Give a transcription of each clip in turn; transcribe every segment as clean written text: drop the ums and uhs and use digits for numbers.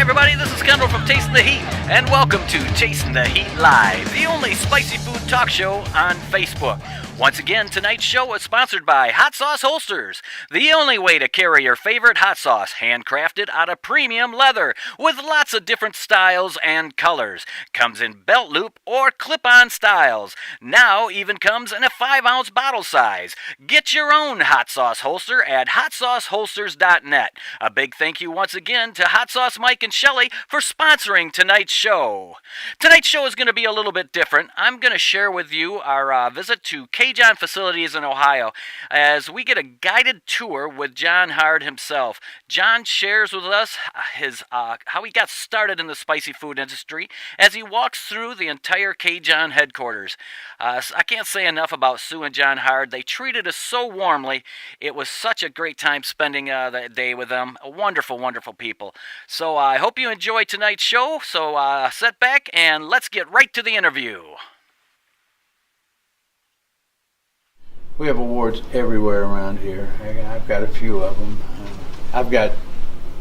everybody, this is Kendall from Tasting the Heat, and welcome to Tasting the Heat Live, the only spicy food talk show on Facebook. Once again, tonight's show is sponsored by Hot Sauce Holsters, the only way to carry your favorite hot sauce, handcrafted out of premium leather, with lots of different styles and colors. Comes in belt loop or clip-on styles. Now even comes in a 5-ounce bottle size. Get your own hot sauce holster at hotsauceholsters.net. A big thank you once again to Hot Sauce Mike and Shelly for sponsoring tonight's show. Tonight's show is going to be a little bit different. I'm going to share with you our visit to CaJohns facilities in Ohio as we get a guided tour with John Hard himself. John shares with us his how he got started in the spicy food industry as he walks through the entire CaJohns headquarters. I can't say enough about Sue and John Hard. They treated us so warmly. It was such a great time spending that day with them. Wonderful, wonderful people. So I hope you enjoy tonight's show. So sit back and let's get right to the interview. We have awards everywhere around here. I've got a few of them. I've got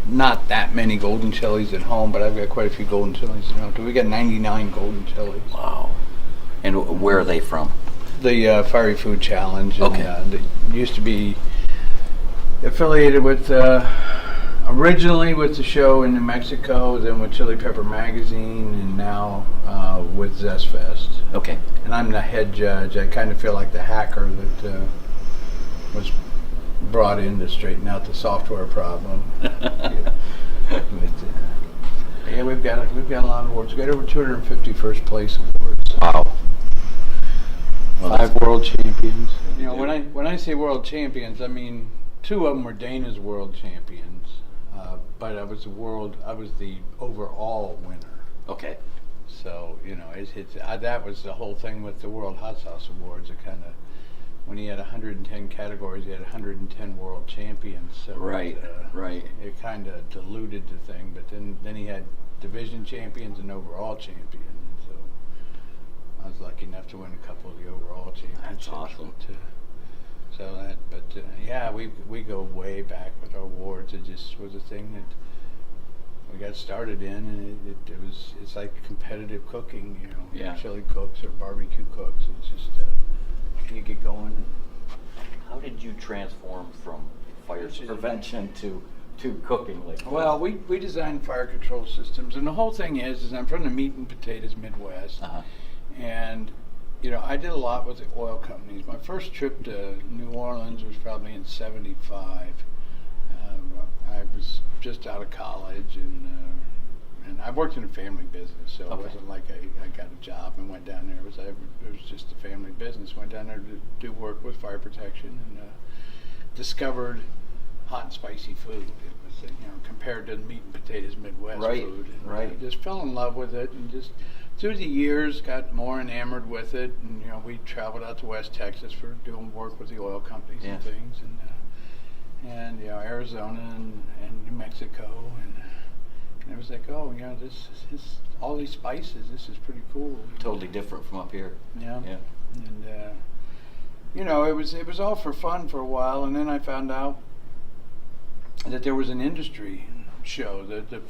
not that many Golden Shellys at home, but I've got quite a few Golden Shellys at home. We got 99 Golden Shellys. Wow. And where are they from? The Fiery Food Challenge. Okay. And, they used to be affiliated with, originally with the show in New Mexico, then with Chili Pepper Magazine, and now with Zest Fest. Okay. And I'm the head judge. I kind of feel like the hacker that was brought in to straighten out the software problem. Yeah, we've got a lot of awards. We've got over 250 first place awards. Wow. Well, 5 world champions. You know, when I say world champions, I mean 2 of them were Dana's world champions, but I was the overall winner. Okay. So, you know, that was the whole thing with the World Hot Sauce Awards. It kind of, when he had 110 categories, he had 110 world champions. So right. It kind of diluted the thing, but then he had division champions and overall champions. So I was lucky enough to win a couple of the overall championships. That's awesome. Yeah, we go way back with our awards. It just was a thing that we got started in, and it's like competitive cooking, you know. Yeah. Chili cooks or barbecue cooks. It's just you get going. How did you transform from fire prevention to cooking? Well, we designed fire control systems, and the whole thing is I'm from the meat and potatoes Midwest, and you know, I did a lot with the oil companies. My first trip to New Orleans was probably in '75. I was just out of college, and I worked in a family business, so it wasn't like I got a job and went down there. It was just a family business. Went down there to do work with fire protection, and discovered hot and spicy food. It was, you know, compared to the meat and potatoes Midwest food. And just fell in love with it, and just through the years got more enamored with it. And you know, we traveled out to West Texas for doing work with the oil companies and things, and you know, Arizona and New Mexico, and it was like, oh, you know, this is all these spices. This is pretty cool. Totally different from up here. Yeah. And you know, it was all for fun for a while, and then I found out that there was an industry show, the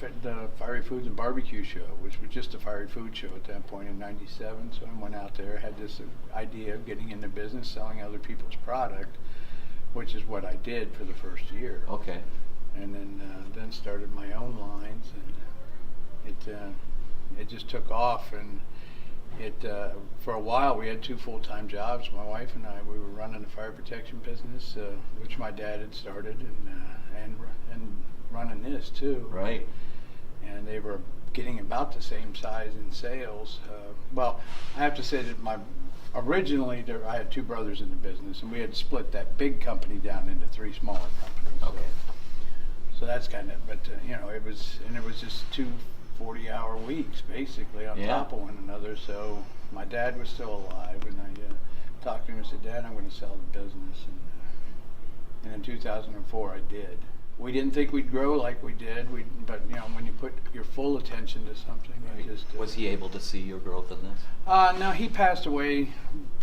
Fiery Foods and Barbecue show, which was just a fiery food show at that point in '97. So I went out there, had this idea of getting into business, selling other people's product, which is what I did for the first year. Okay. And then started my own lines, and it just took off. And for a while we had 2 full-time jobs. My wife and I, we were running a fire protection business, which my dad had started, and running this too. Right. And they were getting about the same size in sales. Well, I have to say that originally I had 2 brothers in the business, and we had split that big company down into 3 smaller companies. Okay. So that's kind of, but you know, it was just 2 40-hour weeks basically on top of one another. So my dad was still alive, and I talked to him and said, Dad, I'm going to sell the business. And in 2004 I did. We didn't think we'd grow like we did, but you know, when you put your full attention to something, Was he able to see your growth in this? No, he passed away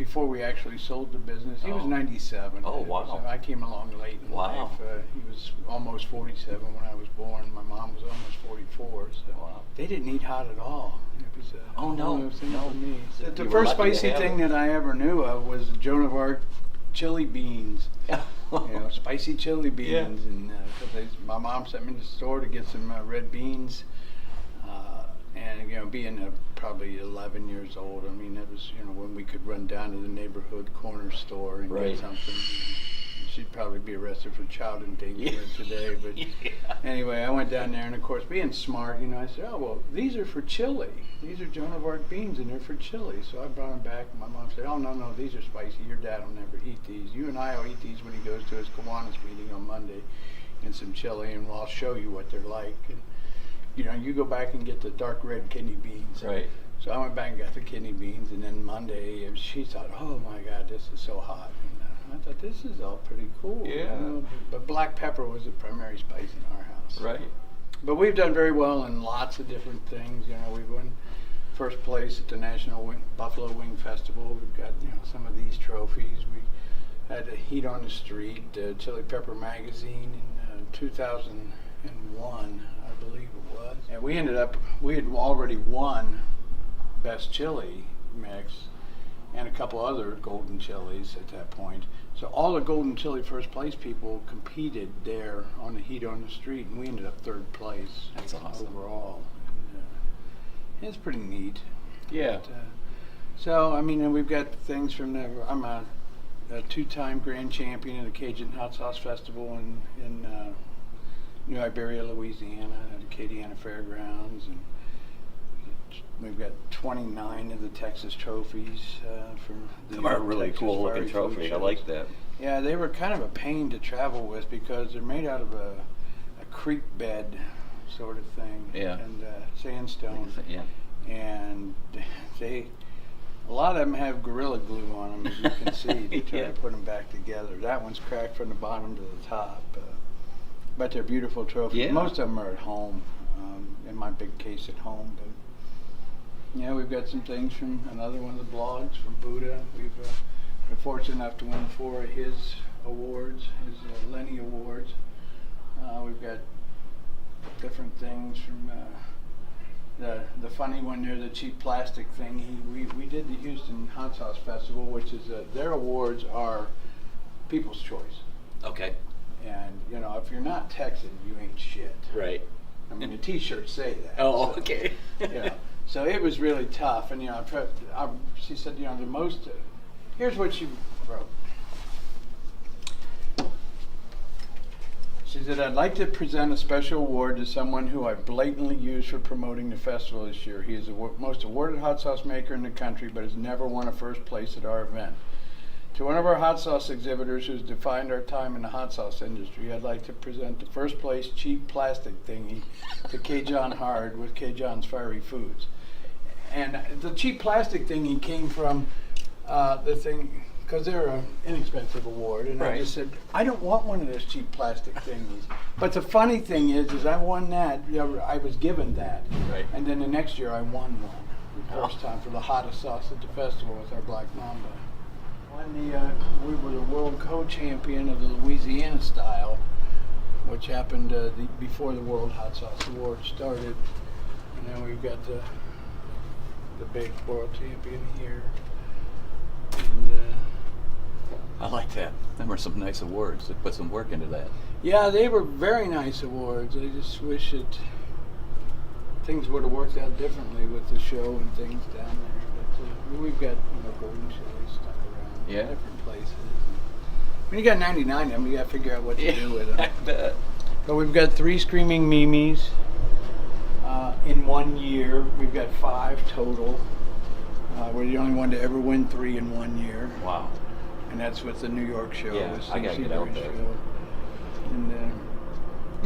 before we actually sold the business. He was 97. Oh, wow. I came along late in Wow. life. He was almost 47 when I was born. My mom was almost 44. So Wow. they didn't eat hot at all. It was Oh, no. one of those things No. for me. So The you were first lucky to spicy have thing it. that I ever knew of was Joan of Arc chili beans. Spicy chili beans. Yeah. And my mom sent me to the store to get some red beans. And being probably 11 years old, I mean, that was when we could run down to the neighborhood corner store and Right. get something. She'd probably be arrested for child endangerment today, but anyway, I went down there, and of course, being smart, I said, "Oh well, these are for chili. These are Joan of Arc beans, and they're for chili." So I brought them back, and my mom said, "Oh no, these are spicy. Your dad will never eat these. You and I will eat these when he goes to his Kiwanis meeting on Monday, and some chili, and I'll show you what they're like." And, you go back and get the dark red kidney beans. Right. So I went back and got the kidney beans, and then Monday she thought, "Oh my God, this is so hot." And I thought, this is all pretty cool. Yeah. But black pepper was the primary spice in our house. Right. But we've done very well in lots of different things. We won first place at the National Buffalo Wing Festival. We've got some of these trophies. We had a Heat on the Street, Chili Pepper Magazine in 2001, I believe it was. And we had already won Best Chili Mix and a couple other golden chilies at that point. So all the golden chili first place people competed there on the Heat on the Street, and we ended up third place. That's awesome. Overall. And, it's pretty neat. Yeah. But, so, I mean, and we've got things from I'm a two-time grand champion at the Cajun Hot Sauce Festival in New Iberia, Louisiana, at the Acadiana Fairgrounds, and we've got 29 of the Texas trophies from the Them are really Texas cool looking Fiery Food trophy. I Shows. like that. Yeah, they were kind of a pain to travel with because they're made out of a creek bed sort of thing. Yeah. And sandstone. Yeah. And a lot of them have Gorilla Glue on them, as you can see, to try Yeah. to put them back together. That one's cracked from the bottom to the top. But they're beautiful trophies. Yeah. Most of them are at home, in my big case at home. But we've got some things from another one of the blogs from Buddha. We've been fortunate enough to win 4 of his awards, his Lenny Awards. We've got different things from the funny one there, the cheap plastic thing. We did the Houston Hot Sauce Festival, which is their awards are People's Choice. Okay. And if you're not Texan, you ain't shit. Right. I mean, the T-shirts say that. Oh, so, okay. So it was really tough, and she said, the most. Here's what she wrote. She said, "I'd like to present a special award to someone who I blatantly used for promoting the festival this year. He is the most awarded hot sauce maker in the country, but has never won a first place at our event. To one of our hot sauce exhibitors who's defined our time in the hot sauce industry, I'd like to present the first place cheap plastic thingy to CaJohn Hard with CaJohn's Fiery Foods." And the cheap plastic thingy came from the thing, because they're an inexpensive award, and Right. I just said, I don't want one of those cheap plastic thingies. But the funny thing is I won that, I was given that, Right. and then the next year I won one, the first time for the hottest sauce at the festival with our Black Mamba. We were the world co-champion of the Louisiana style, which happened before the World Hot Sauce Award started. And then we've got the big world champion here. And I like that. Them are some nice awards. They put some work into that. yeah, they were very nice awards. I just wish that things would have worked out differently with the show and things down there. But we've got golden chilies stuck around Yeah. different places. When you got 99 of them, you got to figure out what to do with them. I bet. So we've got 3 Screaming Mimis in 1 year. We've got 5 total. We're the only one to ever win 3 in 1 year. Wow. And that's with the New York show. Yeah, with I gotta Steve get out Seabury's there. show.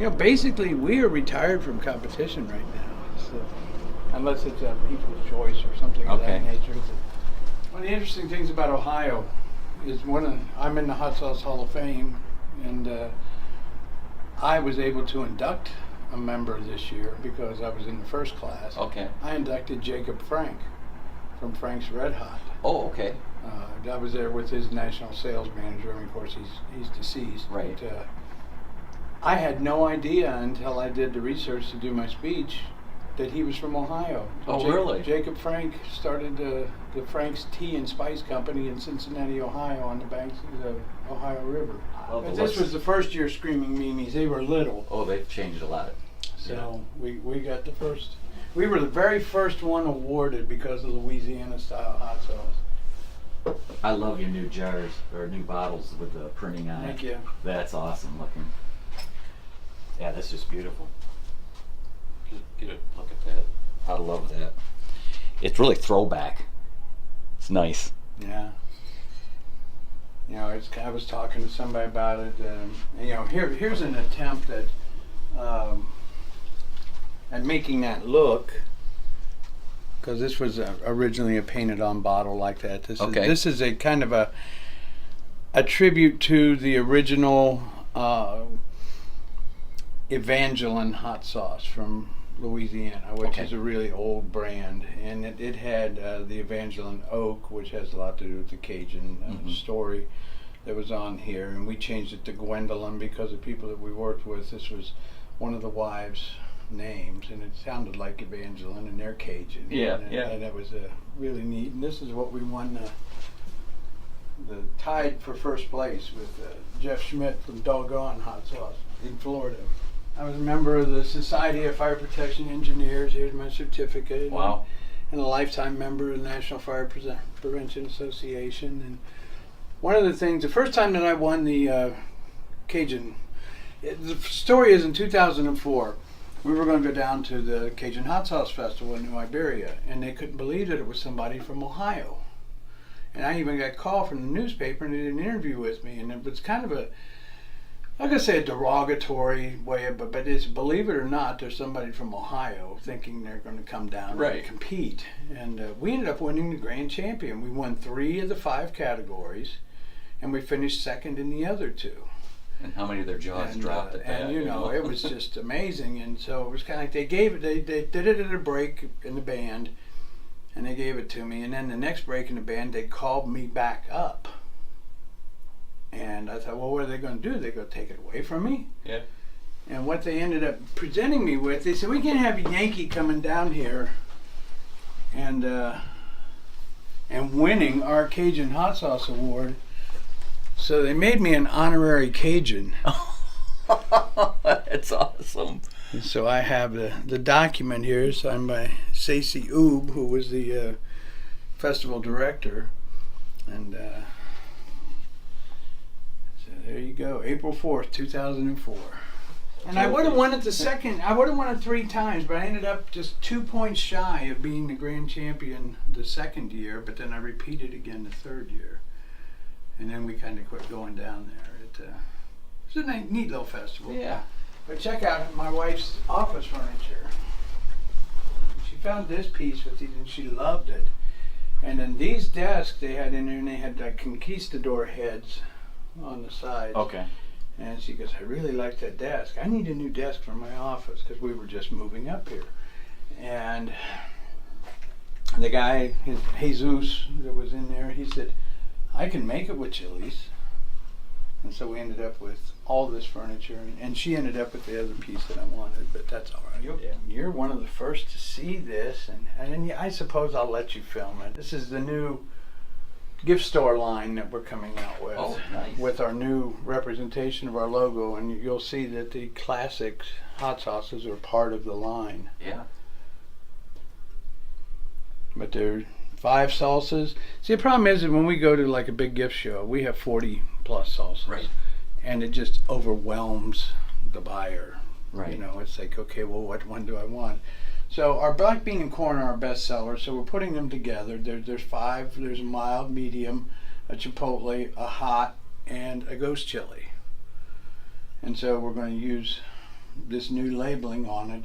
And basically we are retired from competition right now. So, unless it's a People's Choice or something of that Okay. nature. One of the interesting things about Ohio is I'm in the Hot Sauce Hall of Fame, and I was able to induct a member this year because I was in the first class. Okay. I inducted Jacob Frank, from Frank's Red Hot. Oh, okay. I was there with his national sales manager, and of course he's deceased. Right. But, I had no idea until I did the research to do my speech that he was from Ohio. Oh, really? Jacob Frank started the Frank's Tea and Spice Company in Cincinnati, Ohio, on the banks of the Ohio River. But this was the first year Screaming Mimi's. They were little. Oh, they've changed a lot. So we got the first. We were the very first one awarded because of Louisiana style hot sauce. I love your new jars or new bottles with the printing on it. Thank you. That's awesome looking. Yeah, that's just beautiful. Get a look at that. I love that. It's really throwback. It's nice. Yeah. You know, I was talking to somebody about it. You know, here's an attempt at making that look, because this was originally a painted-on bottle like that. This is a kind of a tribute to the original Evangeline hot sauce from Louisiana, which is a really old brand, and it had the Evangeline Oak, which has a lot to do with the Cajun story that was on here, and we changed it to Gwendolyn because the people that we worked with, this was one of the wives' names, and it sounded like Evangeline, and they're Cajun. Yeah, and it was really neat. And this is what we won the tied for first place with Jeff Schmidt from Doggone Hot Sauce in Florida. I was a member of the Society of Fire Protection Engineers. Here's my certificate. Wow. And a lifetime member of the National Fire Prevention Association. And one of the things, the first time that I won the Cajun, the story is in 2004, we were going to go down to the Cajun Hot Sauce Festival in New Iberia, and they couldn't believe that it was somebody from Ohio. And I even got a call from the newspaper, and they did an interview with me, and it was kind of a, I'm going to say a derogatory way, but it's, believe it or not, there's somebody from Ohio thinking they're going to come down and compete. And we ended up winning the grand champion. We won 3 of the 5 categories, and we finished second in the other 2. And how many of their jaws dropped at that? And you know, it was just amazing. And so it was kind of like they did it at a break in the band, and they gave it to me. And then the next break in the band, they called me back up. And I thought, well, what are they going to do? They're going to take it away from me? Yeah. And what they ended up presenting me with, they said, we can't have a Yankee coming down here and winning our Cajun Hot Sauce Award. So they made me an honorary Cajun. That's awesome. And so I have the document here signed by Stacey Oob, who was the festival director. And so there you go, April 4th, 2004. And I would have won it I would have won it 3 times, but I ended up just 2 points shy of being the grand champion the second year, but then I repeated again the third year. And then we kind of quit going down there. It's a neat little festival. Yeah. But check out my wife's office furniture. She found this piece with these, and she loved it. And then these desks they had in there, and they had like conquistador heads on the sides. Okay. And she goes, I really like that desk. I need a new desk for my office because we were just moving up here. And the guy, Jesus, that was in there, he said, I can make it with Chili's. And so we ended up with all this furniture, and she ended up with the other piece that I wanted, but that's all right. You're one of the first to see this, and I suppose I'll let you film it. This is the new gift store line that we're coming out with. Oh, nice. With our new representation of our logo, and you'll see that the classic hot sauces are part of the line. Yeah. But they're 5 salsas. See, the problem is that when we go to like a big gift show, we have 40 plus salsas. Right. And it just overwhelms the buyer. Right. You know, it's like, okay, well, what one do I want? So our black bean and corn are our best sellers, so we're putting them together. There's 5. There's a mild, medium, a chipotle, a hot, and a ghost chili. And so we're going to use this new labeling on it.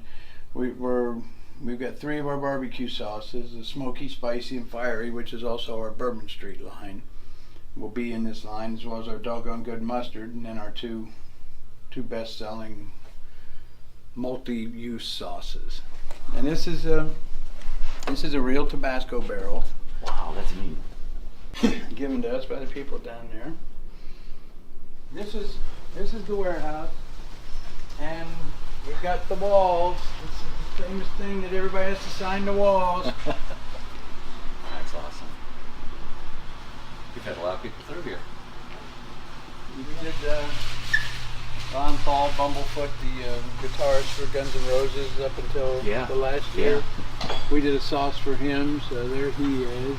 We've got 3 of our barbecue sauces, the smoky, spicy, and fiery, which is also our Bourbon Street line, will be in this line, as well as our doggone good mustard, and then our two best-selling multi-use sauces. And this is a real Tabasco barrel. Wow, that's neat. Given to us by the people down there. This is the warehouse, and we've got the walls. This is the famous thing that everybody has to sign the walls. That's awesome. We've had a lot of people through here. We did Ron Paul Bumblefoot, the guitarist for Guns N' Roses, up until the last year. We did a sauce for him, so there he is.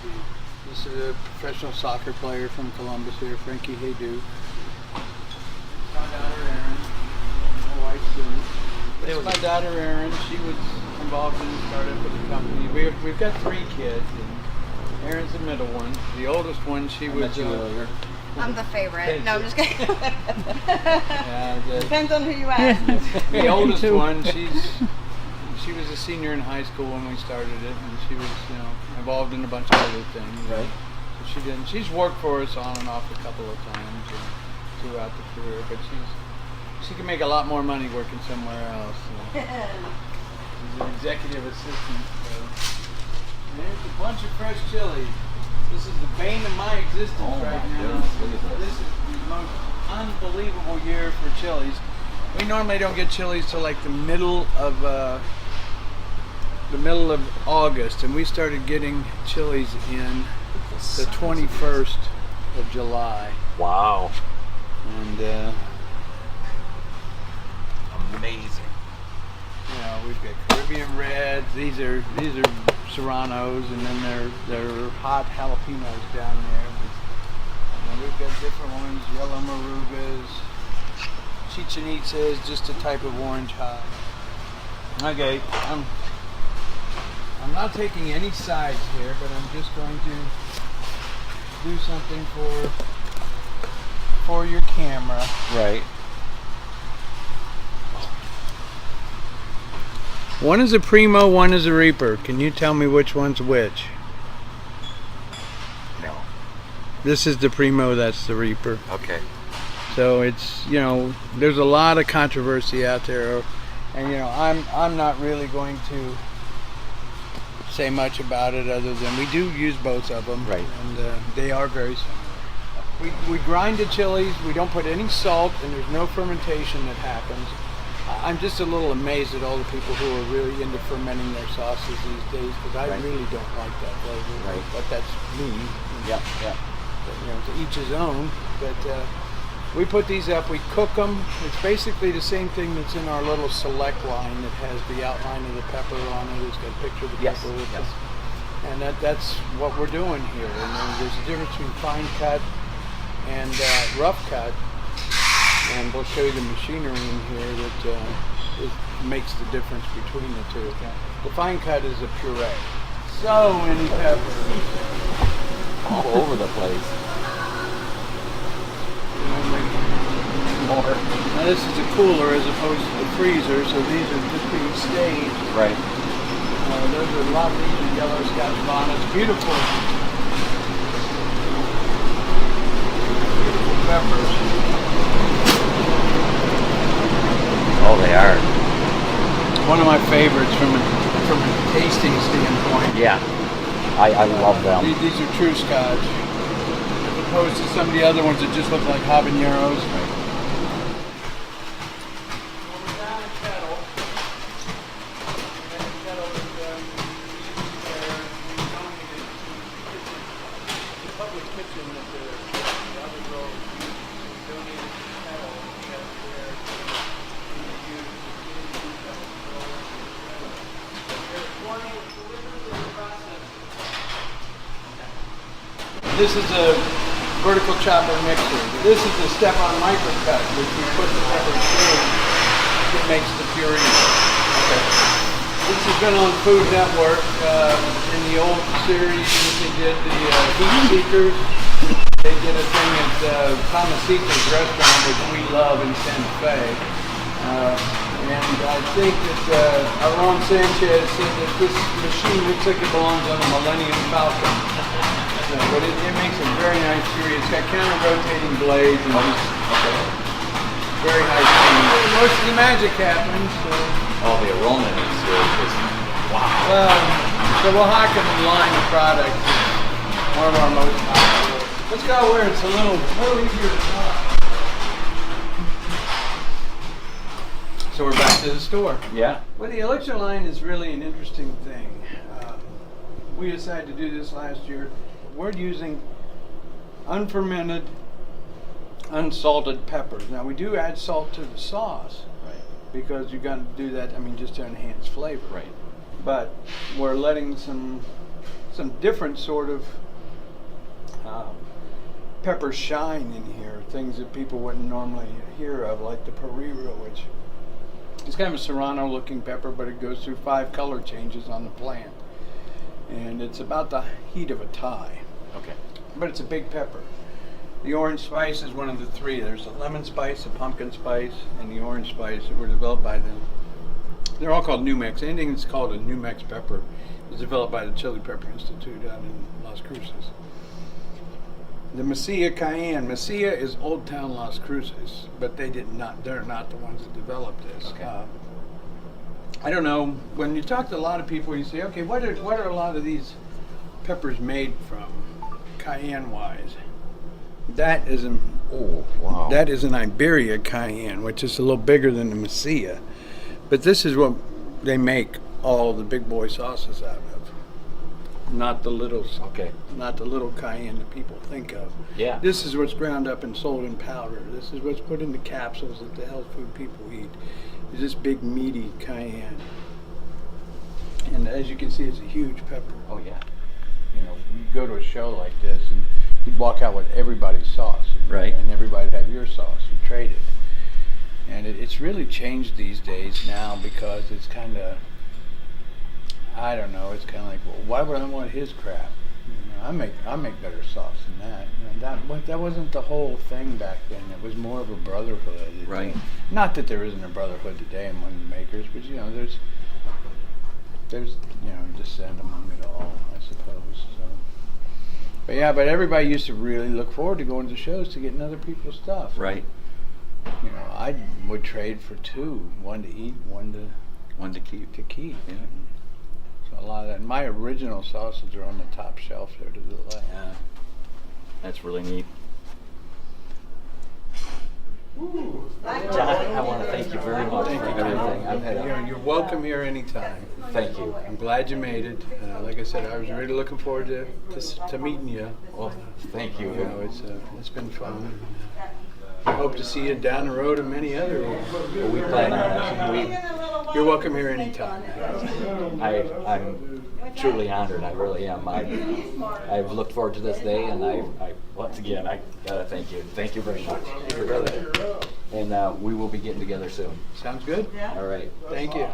This is a professional soccer player from Columbus here, Frankie Haydu. My daughter Erin, my wife Sue. This is my daughter Erin. She was involved in the startup of the company. We've got 3 kids, and Erin's the middle one. The oldest one, she was. I'm the favorite. No, I'm just kidding. Depends on who you ask. The oldest one, she was a senior in high school when we started it, and she was, involved in a bunch of other things. Right. So she's worked for us on and off a couple of times throughout the career, but she can make a lot more money working somewhere else. So. She's an executive assistant. And there's a bunch of fresh chilies. This is the bane of my existence right now. This is the most unbelievable year for chilies. We normally don't get chilies till like the middle of August, and we started getting chilies in the 21st of July. Wow. And amazing. We've got Caribbean Reds. These are Serranos, and then they're hot jalapenos down there. And we've got different ones, yellow marugas. Chichen Itza is just a type of orange hot. Okay, I'm not taking any sides here, but I'm just going to do something for your camera. Right. One is a Primo, one is a Reaper. Can you tell me which one's which? No. This is the Primo, that's the Reaper. Okay. So it's, there's a lot of controversy out there, and I'm not really going to say much about it other than we do use both of them. Right. And they are very similar. We grind the chilies, we don't put any salt, and there's no fermentation that happens. I'm just a little amazed at all the people who are really into fermenting their sauces these days, because I really don't like that flavor. Right. But that's me. Yeah. But, to each his own. But we put these up, we cook them. It's basically the same thing that's in our little select line that has the outline of the pepper on it. It's got a picture of the pepper with it. And that's what we're doing here. And then there's a difference between fine cut and rough cut. And we'll show you the machinery in here that it makes the difference between the two. The fine cut is a puree. So many peppers. All over the place. More. Now this is a cooler as opposed to the freezer, so these are just being staged. Right. Those are a lot of these are yellow Scotch bonnets. Beautiful. Beautiful peppers. Oh, they are. One of my favorites from a tasting standpoint. Yeah. I love them. These are true Scotch, as opposed to some of the other ones that just look like habaneros. This is a vertical chopper mixer. This is a step-on microcut, which we put the pepper through. It makes the puree. Okay. This has been on Food Network in the old series that they did, the Heat Seekers. They did a thing at Tomasito's restaurant, which we love in Santa Fe. And I think that Aaron Sanchez said that this machine looks like it belongs on a Millennium Falcon. But it makes a very nice puree. It's got counter-rotating blades and very nice puree. Most of the magic happens. Oh, the aroma is wow. Well, the Oaxacan line of products One of our most popular. Let's go where it's a little easier to talk. So we're back to the store. Yeah. Well, the elixir line is really an interesting thing. We decided to do this last year. We're using unfermented, unsalted peppers. Now we do add salt to the sauce, Right. because you got to do that. I mean, just to enhance flavor. Right. But we're letting some different sort of peppers shine in here. Things that people wouldn't normally hear of, like the Parira, which is kind of a serrano-looking pepper, but it goes through 5 color changes on the plant, and it's about the heat of a Thai. Okay. But it's a big pepper. The orange spice is one of the 3. There's a lemon spice, a pumpkin spice, and the orange spice that were developed by they're all called New Mex. Anything that's called a New Mex pepper is developed by the Chili Pepper Institute out in Las Cruces. The Mesilla Cayenne. Mesilla is Old Town Las Cruces, but they're not the ones that developed this. Okay. I don't know, when you talk to a lot of people, you say, okay, what are a lot of these peppers made from, cayenne-wise? That is an Iberia cayenne, which is a little bigger than the Mesilla. But this is what they make all the big boy sauces out of. Not the little cayenne that people think of. Yeah. This is what's ground up and sold in powder. This is what's put into capsules that the health food people eat. It's this big meaty cayenne. And as you can see, it's a huge pepper. Oh yeah. You know, you go to a show like this and you'd walk out with everybody's sauce. Right. And everybody'd have your sauce. You trade it. And it's really changed these days now, because it's kind of, I don't know, it's kind of like, well, why would I want his crap? You know, I make better sauce than that. You know, that wasn't the whole thing back then. It was more of a brotherhood. Right. Not that there isn't a brotherhood today among the makers, but you know, there's dissent among it all, I suppose. So, but everybody used to really look forward to going to shows to getting other people's stuff. Right. You know, I would trade for 2, one to eat, one to keep. Yeah. So a lot of that. My original sauces are on the top shelf there to the left. Yeah. That's really neat. John, I want to thank you very much for everything. You're welcome here anytime. Thank you. I'm glad you made it. Like I said, I was really looking forward to meeting you. Well, thank you. You know, it's been fun. I hope to see you down the road and many other. Well, we plan on it. You're welcome here anytime. I'm truly honored. I really am. I've looked forward to this day, and I once again, I gotta thank you. Thank you very much. And we will be getting together soon. Sounds good. All right. Thank you.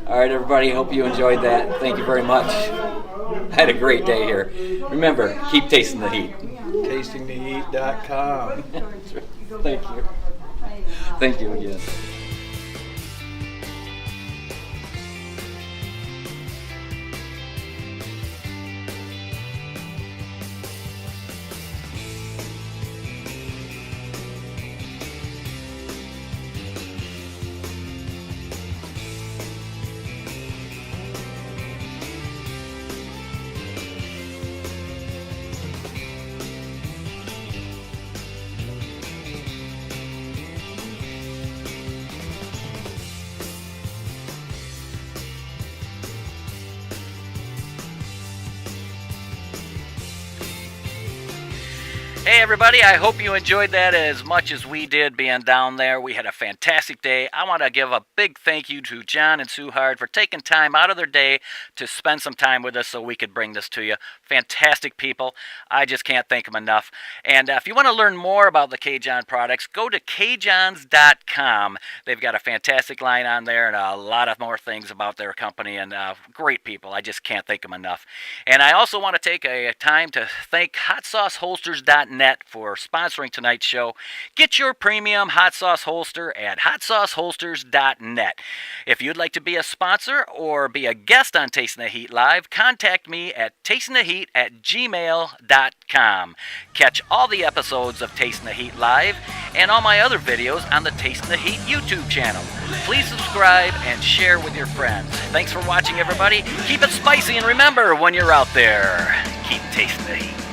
All right, everybody. Hope you enjoyed that. Thank you very much. I had a great day here. Remember, keep tasting the heat. TastingTheHeat.com. Thank you. Thank you again. Hey everybody, I hope you enjoyed that as much as we did being down there. We had a fantastic day. I want to give a big thank you to John and Sue Hard for taking time out of their day to spend some time with us so we could bring this to you. Fantastic people. I just can't thank them enough. And if you want to learn more about the CaJohn products, go to CaJohns.com. They've got a fantastic line on there and a lot of more things about their company, and great people. I just can't thank them enough. And I also want to take a time to thank HotSauceHolsters.net for sponsoring tonight's show. Get your premium hot sauce holster at HotSauceHolsters.net. If you'd like to be a sponsor or be a guest on Tasting the Heat Live, contact me at tastingtheheat@gmail.com. Catch all the episodes of Tasting the Heat Live and all my other videos on the Tasting the Heat YouTube channel. Please subscribe and share with your friends. Thanks for watching, everybody. Keep it spicy, and remember, when you're out there, keep tasting the heat.